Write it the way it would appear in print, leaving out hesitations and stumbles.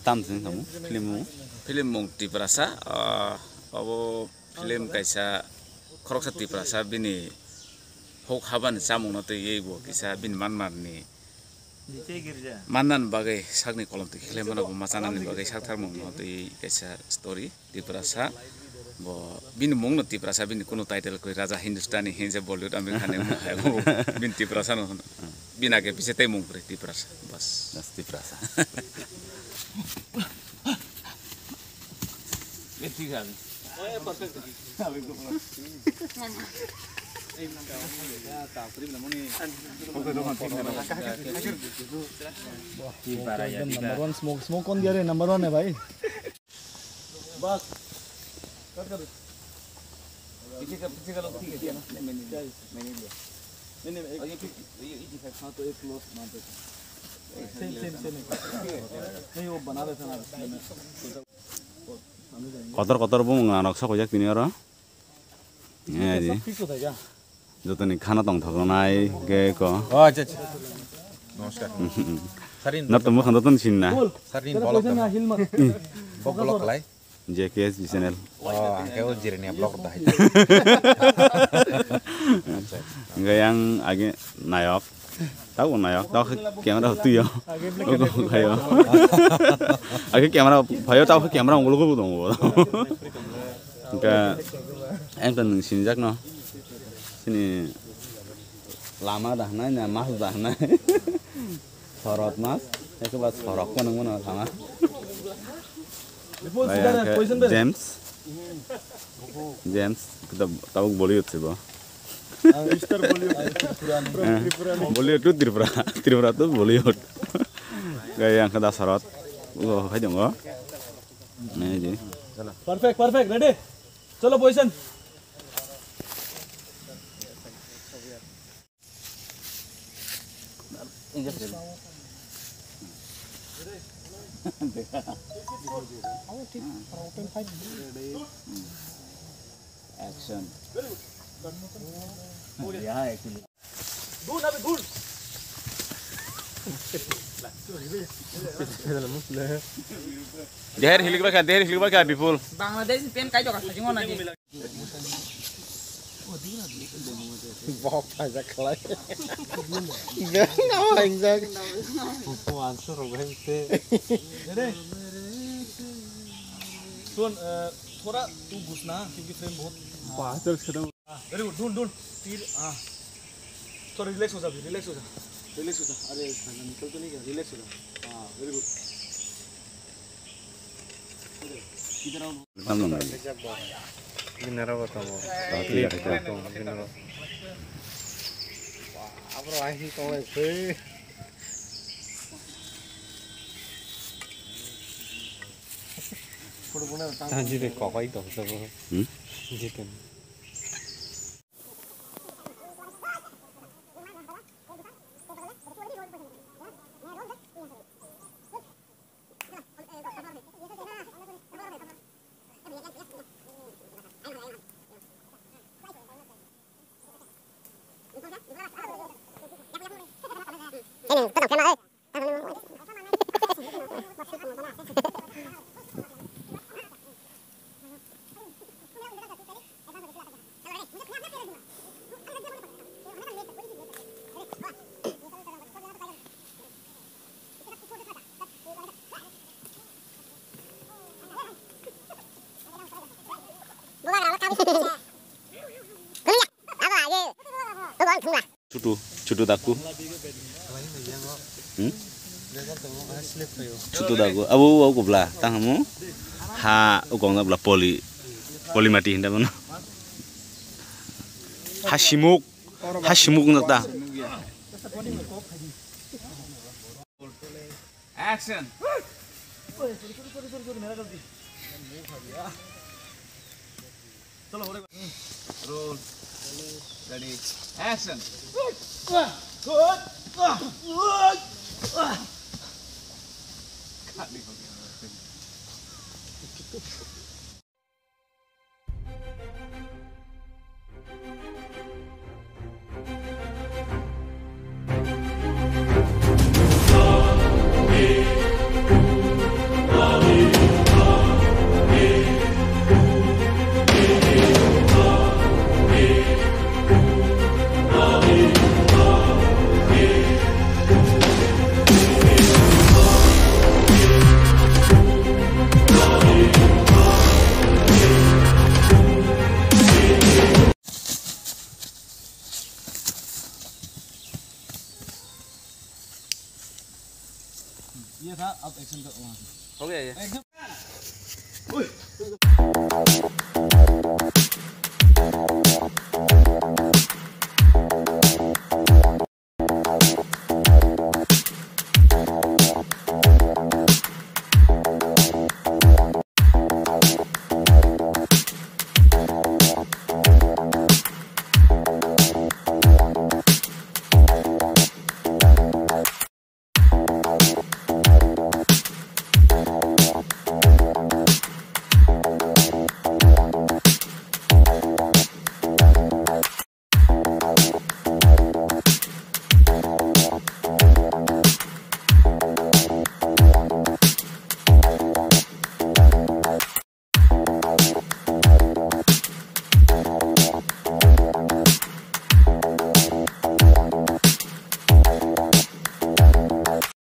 tamjing kamu filmmu film mung Tiprasa abo film kaisa khoroksa Tiprasa bini hok haban samung no te yebo kisa bin manmarni manan bagai sakni kolom te khlemana bo masanan ni bagai sakthar mung no te kaisa story Tiprasa bo bin mung no Tiprasa bin kuno title koi raja hindustani hinje bollywood amerikane mung hai bin Tiprasa no bina ke pise te mung pre Tiprasa bas Tiprasa Etikan. Perfect. Number 1 smoke कौन दिया रे number 1 है भाई बस cut कर पीछे का लोग ठीक है ना मैंने लिया नहीं ये हाँ तो एक क्लोज मान दो सेम नहीं वो बना रहे थे ना kotor bung anak sok jak tini ora ya ji jotoni khana tong thognai ge ko acha namaskar sarin na tomo khanda ton sinna sarin blog lai JKS channel angke o jirenia blog dai yang age nayak tahu nayak tahu kamera tu ya kayo age kamera bayo tahu kamera ongol ko dong ka em tan sinjak no sini lama dah na mas dah na sorot mas itu pas sorok ko nang mana sama James kita tahu Bollywood sih bo Bollywood itu Tripura tuh Bollywood kayak yang kata sorot kayak enggak nah jadi perfect ready चलो position action या actually दूर ना दूर there हिलबा क्या Bipul Bangladesh pen काय जगह सजिंग ना जी बहुत फायदा खड़ा ना आएंगे वो आंसर हो गए से सुन थोड़ा तू घुसना क्योंकि फ्रेम बहुत बाहर खड़ा वेरी गुड ढूंढ तीर हां थोड़ा रिलैक्स हो जा अरे निकल तो नहीं गया रिलैक्स हो जा हां वेरी गुड किधर आओ dinero बताओ dinero abro ahí como ese जी रे कॉकई तो सब जी के Cutu daku. Cutu daku. Abu belah tangamu. Ha ukong belah poli mati hinda mana. Hasimuk nata. Action. Roll. Ready. Action. Good. ये था, अब एक्शन करो वहाँ से। हो गया ये एकदम